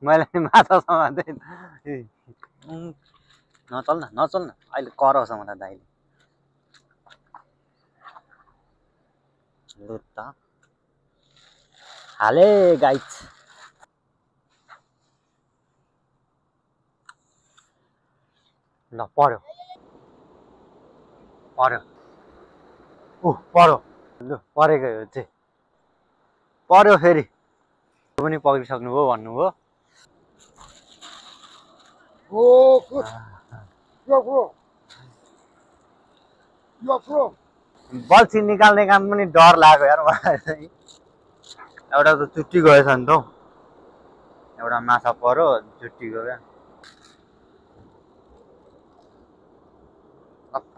मैले नि माछा समात्दै नचल न अहिले कराउँछ मलाई दाइले लु त हाले गाइस ल पर्यो पर्यो लु परेको हो चाहिँ पर्यो फेरि पनि पक्रिसक्नुभयो भन्नुभयो बल्छी निकाल्ने काम पनि डर लाग्यो यार मलाई चाहिँ एउटा त चुट्टी गएछ नि त एउटा माछा पर्यो चुट्टी गयो क्या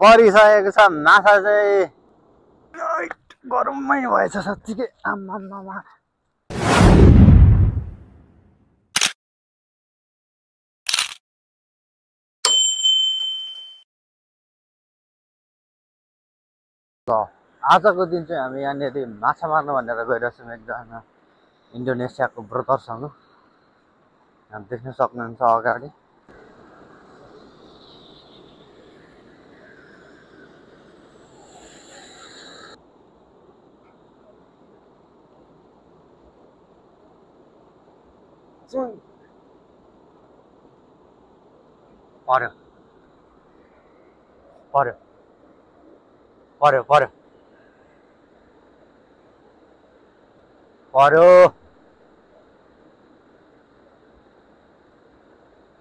परिसकेको छ माछा चाहिँ गरममै भएछ साँच्चीकै आम्मामा आजको दिन चाहिँ हामी यहाँनिर माछा मार्नु भनेर गइरहेछौँ एकजना इन्डोनेसियाको ब्रदरसँग देख्न सक्नुहुन्छ अगाडि पर्यो पर्यो पर्यो पर्यो पर्यो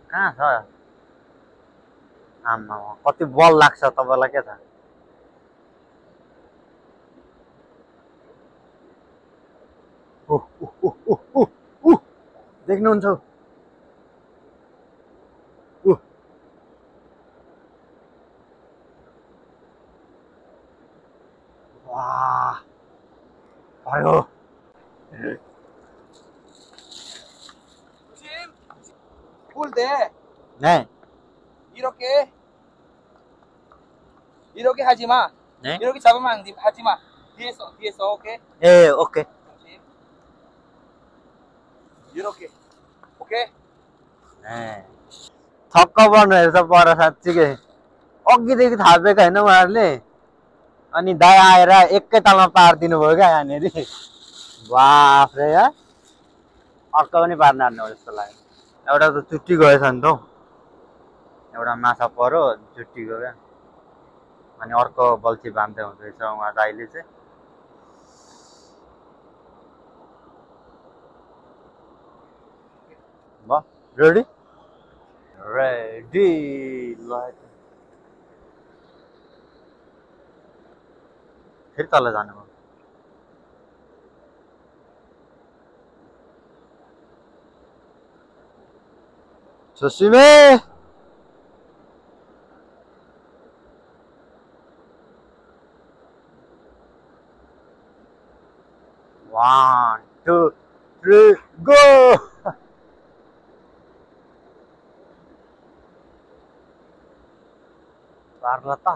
कहाँ छ आम्मा कति बल लाग्छ तपाईँलाई के थाहा देख्नुहुन्छ वाह पर्यो Full deh. 네. 이렇게 하지 마. 네. 이렇게 잡으면 안 돼. 하지 마. 뒤에서 오케이. 예, 오케이. 이렇게. 오케이. 네. थक्क पर्नु हेर्छ पर साँच्चीकै अघिदेखि थापेको होइन उहाँहरूले अनि दाइ आएर एकैतालमा पारिदिनु भयो क्या यहाँनिर बाफ्रे यार अर्को पनि पार्न हान्नु हो जस्तो लाग्यो एउटा त चुट्टी गएछ नि त एउटा माछा पर्यो चुट्टी गयो क्या अनि अर्को बल्छी बाँध्दै हुँदैछ उहाँ दाइले चाहिँ भयो रेडी रेडी ल फेरि तल जानुभयो सुसिमे 1 2 3 go पार्ला त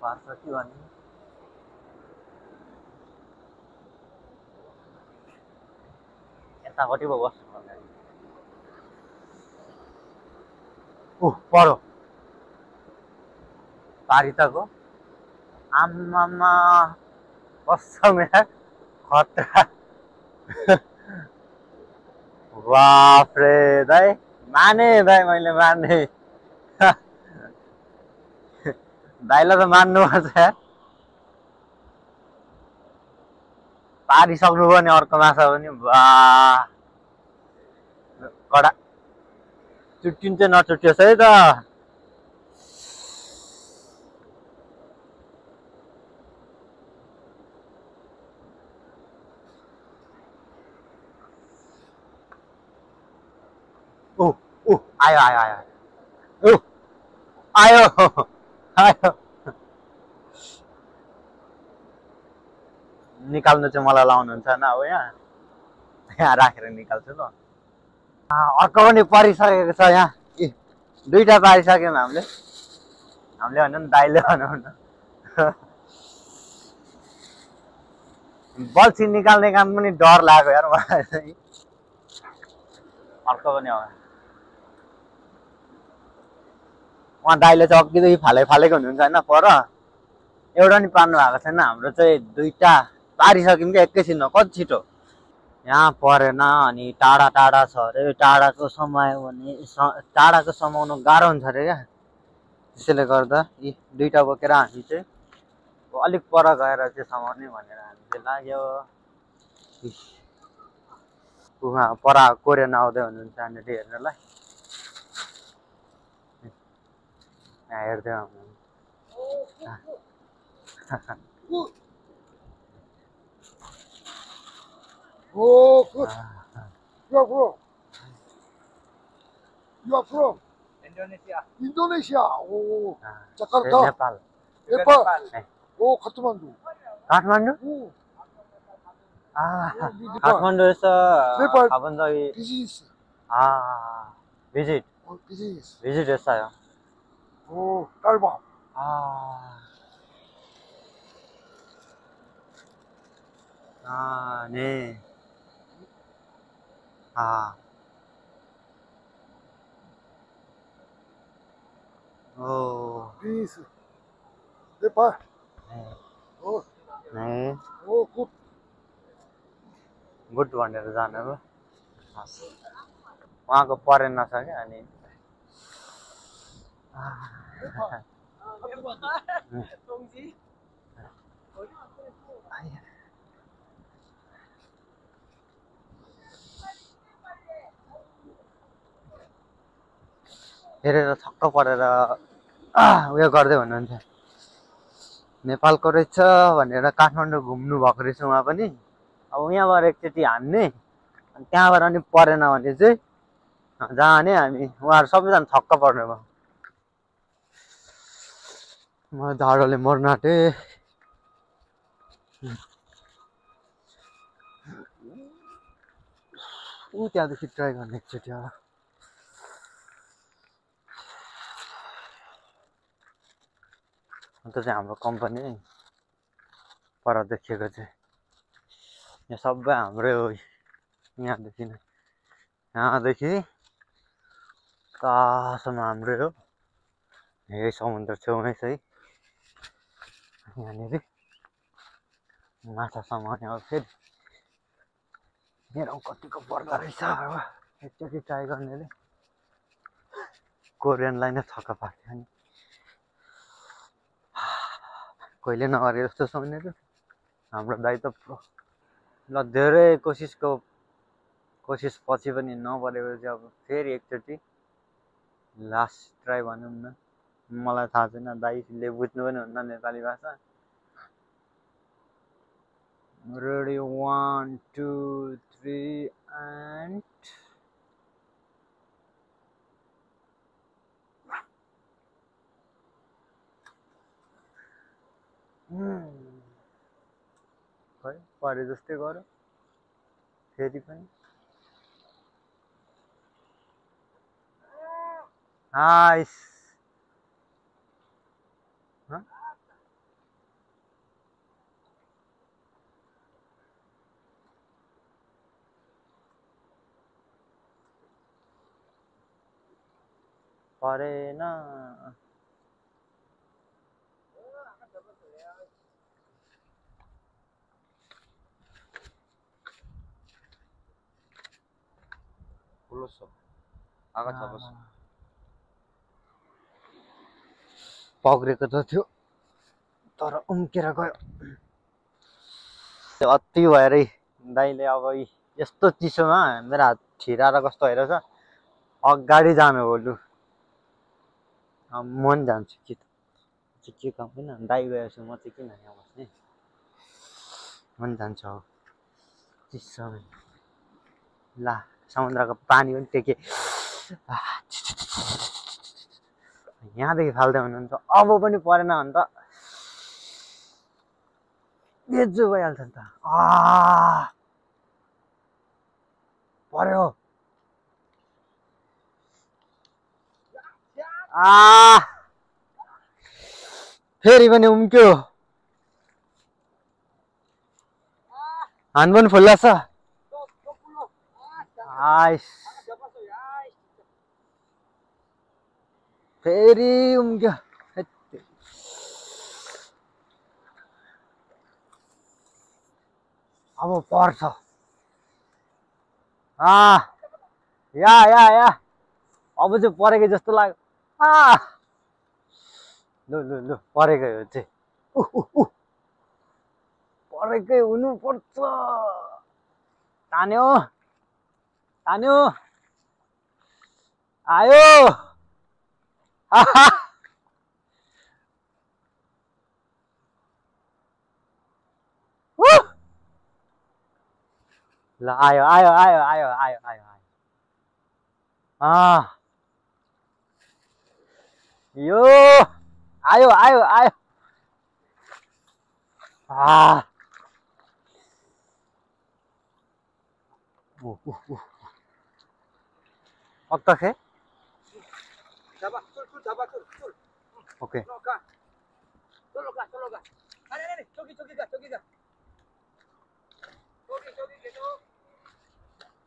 पार्छ कि भने यतापट्टि पो बस्नु पर्ने पर्यो पारी त गो आम्मामा कसम यार खतरा बाप रे दाइ माने दाइ मैले माने दाइलाई त मान्नुपर्छ यार पारिसक्नु भयो नि अर्को माछा पनि बा कडा चुट्टिन्छ नचुट्टियोस् है त आयो आयो आयो आयो आयो निकाल्नु चाहिँ मलाई लाउनुहुन्छ न हो यहाँ राखेर निकाल्छु ल अर्को पनि परिसकेको छ यहाँ दुईटा पारिसक्यौँ हामीले भने नि दाइले भनौँ न बल्छी निकाल्ने काम पनि डर लाग्यो यार मलाई चाहिँ अर्को पनि हो उहाँ दाइले चाहिँ अघिदेखि फालेको हुनुहुन्छ होइन पर एउटा नि पार्नु भएको छैन हाम्रो चाहिँ दुईटा पारिसक्यौँ क्या एकैछिनमा कति छिटो यहाँ परेन अनि टाढा टाढा छ अरे टाढाको समायो भने टाढाको समाउनु गाह्रो हुन्छ अरे क्या त्यसैले गर्दा यी दुईटा बोकेर हामी चाहिँ अलिक पर गएर चाहिँ समाउने भनेर हामी चाहिँ लाग्यो उहाँ पर कोरियन आउँदै हुनुहुन्छ यहाँनिर हेर्नलाई यहाँ हेर्दै Oh, good. You are from? You are from Indonesia. Indonesia. Oh, Jakarta. Nepal Nepal. Oh, Kathmandu. Kathmandu Oh, Kathmandu यसो नेपाल. थापनजगी Business. Visit Oh, business. Visit यस्तो आयो Oh, Taiwan. ने ओ Business. Nepal. Oh, नहीं oh, good. गुड भनेर जानेको उहाँको परेन छ क्या अनि हेरेर छक्क परेर उयो गर्दै हुनुहुन्थ्यो नेपालको रहेछ भनेर काठमाडौँ घुम्नु भएको रहेछ उहाँ पनि अब यहाँबाट एकचोटि हान्ने अनि त्यहाँबाट अनि परेन भने चाहिँ जाने हामी उहाँहरू सबैजना छक्क पर्ने भयो म जाडोले मर्न आँटेँ ऊ त्यहाँदेखि ट्राई गर्ने एकचोटि अब अन्त चाहिँ हाम्रो कम्पनी पर देखिएको चाहिँ यहाँ सबै हाम्रै हो यहाँदेखि नै यहाँदेखि तसम्म हाम्रै हो यही समुद्र छेउमै छ है यहाँनिर माछासम्म अनि अब फेरि मेरो कतिको पर्दो रहेछ अब एकचोटि ट्राई गर्नेले कोरियनलाई नै छक्क पार्थ्यो नि कहिले नगरे जस्तो छ उनीहरू हाम्रो दाइ त ल धेरै कोसिस पछि पनि नपरेपछि अब फेरि एकचोटि लास्ट ट्राई भनौँ न मलाई थाहा छैन दाइले बुझ्नु पनि हुन्न नेपाली भाषा रेडी 1 2 3 एन्ड खै परे जस्तै गरौँ फेरि पनि नाइस परेन Pulus. Agak sabus. पक्रेको त थियो तर उम्केर गयो अति भएरै दाइले अब यस्तो चिसोमा मेरो हात छिराएर कस्तो भइरहेछ अगाडि जानु हो लु म पनि जान्छु के काम होइन दाइ गएपछि म चाहिँ किन यहाँ बस्ने म पनि जान्छु अब चिसो ला समुद्रको पानी पनि टेके यहाँदेखि फाल्दै हुनुहुन्छ अब पनि परेन भने त बेजु भइहाल्छ नि त पर्यो फेरि पनि उम्क्यो हान पनि फुल्ला छ आइस फेरि उम्क्यो अब पर्छ या अब चाहिँ परेको जस्तो लाग्यो लु परेकै हो चाहिँ परेकै हुनुपर्छ तान्यो आयो ल आयो यो आयो 어떻게? 잡아, 줄 잡아, 줄. 오케이. 절로 가. 아니, 저기 가. 저기 계속.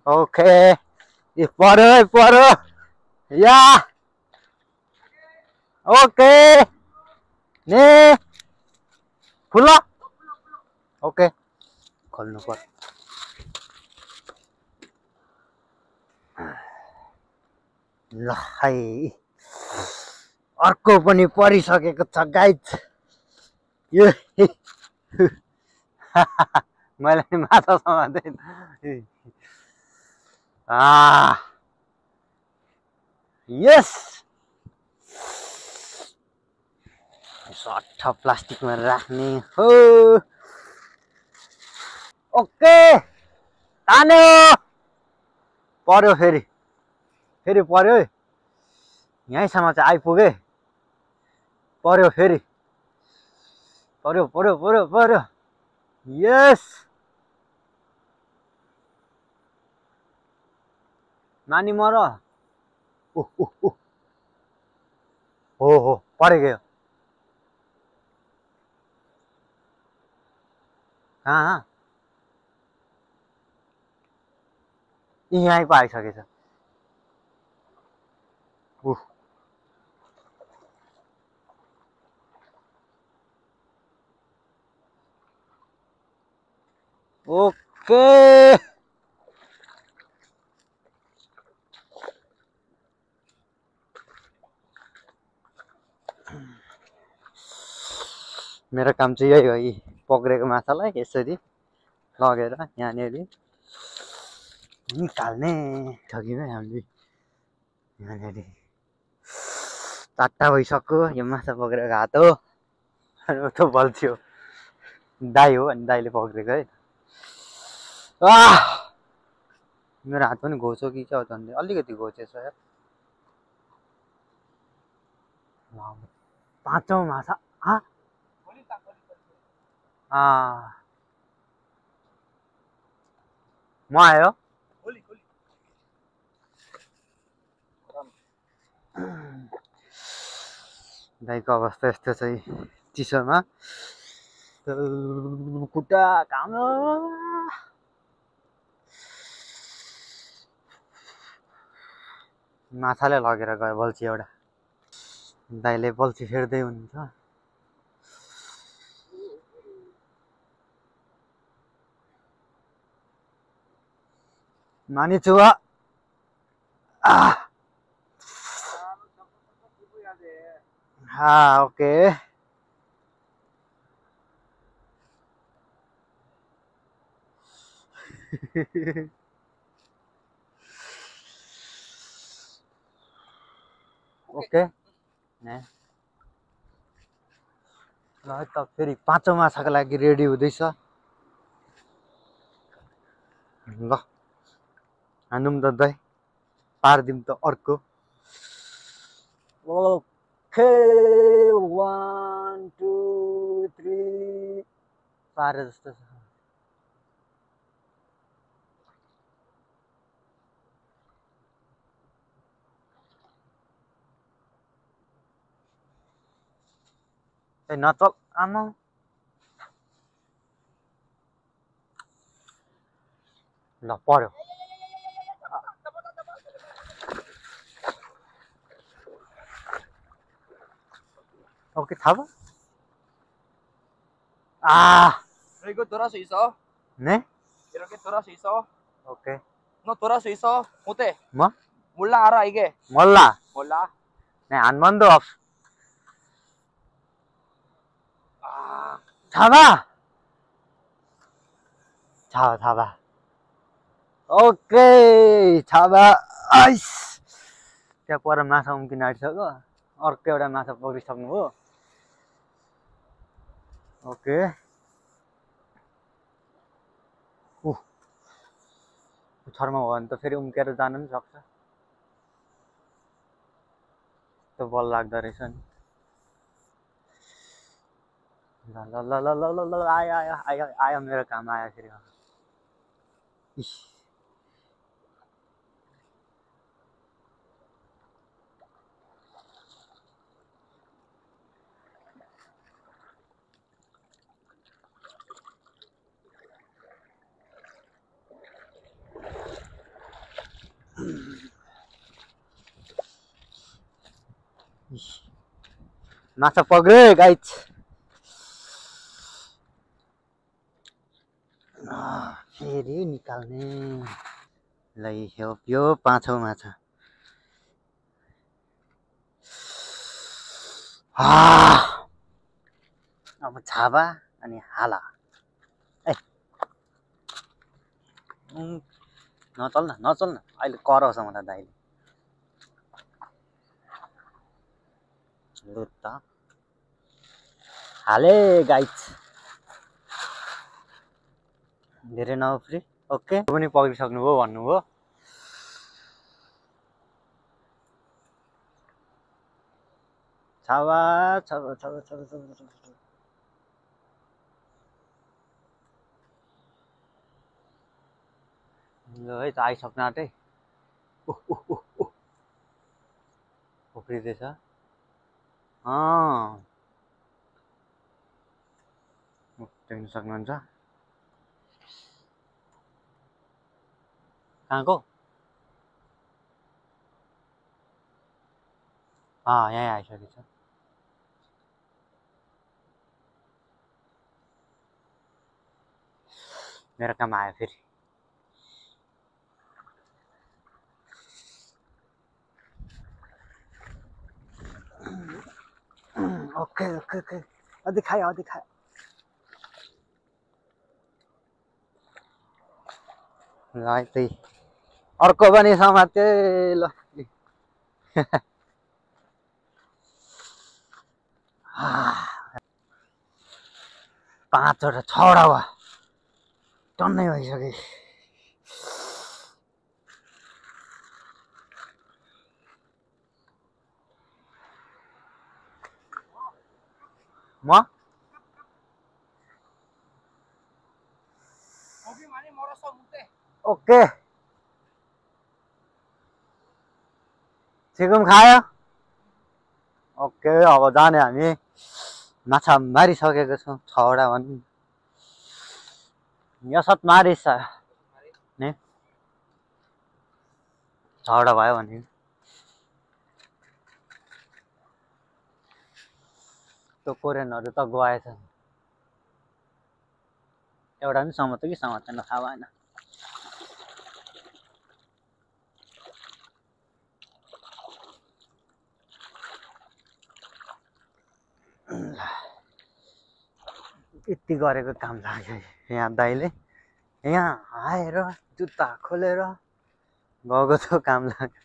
오케이. 이 पऱ्यो या ओके ने खुल्ला ओके खोल्नु पर्छ ल है अर्को पनि परिसकेको छ गाइज यो मैले माछा समात्दै यस सट्टा प्लास्टिकमा राख्ने हो ओके तान्यो पर्यो फेरि पर्यो है यहीँसम्म चाहिँ आइपुगे पर्यो फेरि पर्यो यस नानी मर हो परेको कहाँ यहीँ पो आइसकेछ ओके मेरो काम चाहिँ यही हो यी पक्रेको माछालाई यसरी लगेर यहाँनिर निकाल्ने ठगिमै हामीले यहाँनिर 4टा भइसक्यो यो माछा पक्रेको हात हो त्यो बल्छ्यो दाइ हो अनि दाइले पक्रेको है मेरो हात पनि घोच्यो कि क्या हो झन्डै अलिकति घोचेछ यार 5औं माछा म आयो दाइको अवस्था यस्तो छ चिसोमा खुट्टा काम माछाले लगेर गयो बल्छी एउटा दाइले बल्छी फेर्दै हुनुहुन्छ मानी चुवा ओके ओके ल त फेरि 5औं माछाको लागि रेडी हुँदैछ ल हानौँ त दाइ पारिदिउँ त अर्को ओके 1 2 3 पारे जस्तो छ नचल आमा ल पर्यो oke थाहा भयो Rigo tora sa iso. Ne? Iroke tora sa iso. Oke. No tora sa iso. Mute. Ma? Mulla ara ige. Molla. Mulla. Ne Hनुमान of. 잡아. 잡아. ओके छाबा आइस त्यहाँ पर माछा उम्किन आँटिसक्यो अर्को एउटा माछा पक्रिसक्नु भयो ओके पुच्छरमा हो भने त फेरि उम्केर जान पनि सक्छ त्यो बल लाग्दो रहेछ नि ल ल ल ल ल ल आयो आयो आयो आयो मेरो काम आयो फेरि इस माछा पक्रे गाइस फेरि निकाल्ने ल यो पाँचौं माछा अब छाबा अनि हाला ए नचल न अहिले कराउँछ मलाई दाइले लु त हाले गाइस धेरै नउफ्री ओके पनि पक्रिसक्नुभयो भन्नुभयो छाबा ल है त आइसक्न आँटे उफ्रिँदैछ देख्न सक्नुहुन्छ कहाँको यहीँ आइसकेको छ मेरो काम आयो फेरि ओके अझै खायो ल त्यही अर्को पनि समात्यो ल पाँचवटा छवटा भयो टन्नै भइसक्यो म Ogi mani moroso mute. Okay चिकुम खायो ओके अब जाने हामी माछा मारिसकेको छौँ छवटा भन् यसत मारिस नि छवटा भयो भने त्यो कोरियनहरू त गएछन् एउटा पनि समात्यो कि समात्दैन थाहा भएन यति गरेको काम लाग्यो यहाँ दाइले यहाँ आएर जुत्ता खोलेर गएको थियो काम लाग्यो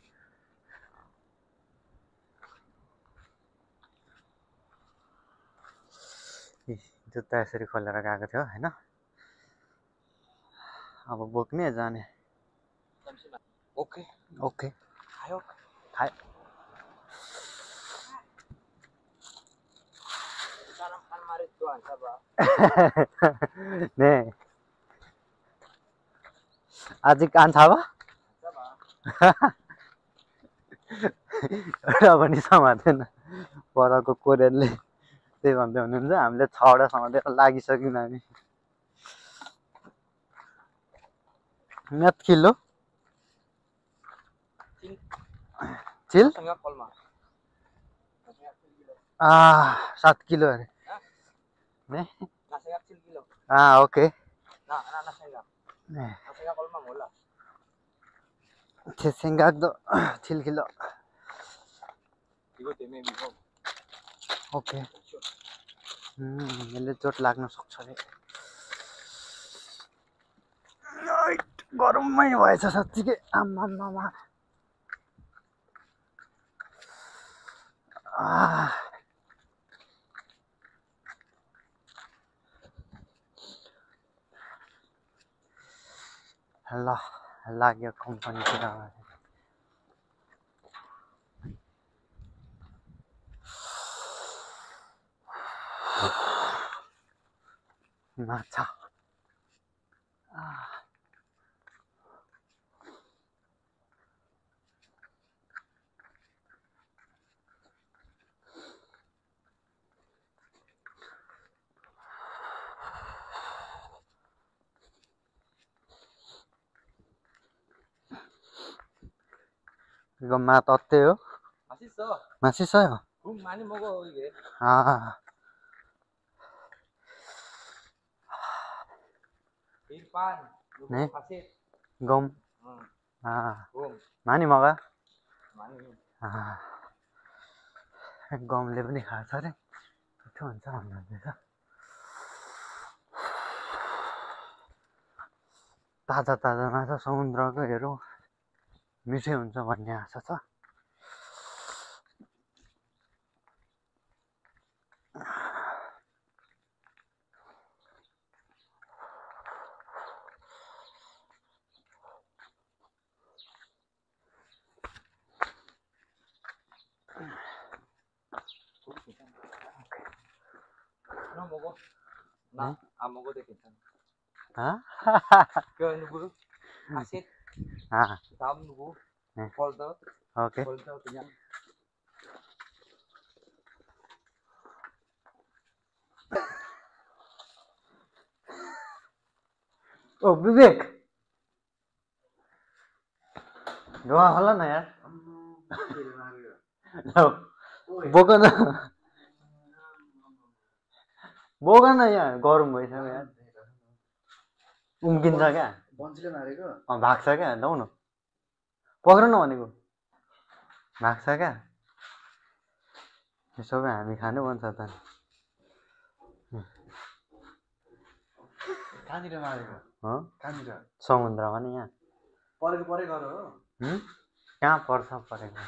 जुत्ता यसरी खोलेर गएको थियो हैन अब बोक्ने जाने ओके खायो Sekarang kan marit doang coba. ने आज कान छ बा एउटा पनि समातेन परको कोरियनले त्यही भन्दै हुनुहुन्छ हामीले 6 वटा समातेर लागिसक्यौँ हामी Met kilo. Chill? Tengah kolma. 7 kilo अरे ने Nasa 7 kilo. Okay Nah, nasa kolma mula. सेंगाक दो 7 kilo Igo teme bigo. Okay यसले चोट लाग्न सक्छ रे गरममै भएछ साच्चीकै आम्मामा ल लाग्यो कम्पनीतिर माछा गम्मा तत्ते हो Masih so. मासिसयो Mani mogo ige. Irfan. Ne? Hasit. गम Gum. मानी मगा Mani. गमले पनि खान्छ अरे मिठो हुन्छ भन्नुहुँदैछ ताजा ताजा माछा समुद्रको हेरौँ मिठै हुन्छ भन्ने आशा छ No mogo. Nah, amogo de kintan. Ke nubu. Hasit. Dam nubu. Poldo. Okay Poldo kenyang. ओ विवेक धुवा होला न यार बोक न यहाँ गरम भइसक्यो यार उम्किन्छ क्या बन्सीले मारेको भाग्छ क्या जाउँ न पक्र न भनेको भाग्छ क्या यो सबै हामी खानु भन्छ त कहाँनिर मारेको कहाँनिर समुद्रमा नि यहाँ परेको परे गर हो कहाँ पर्छ परेको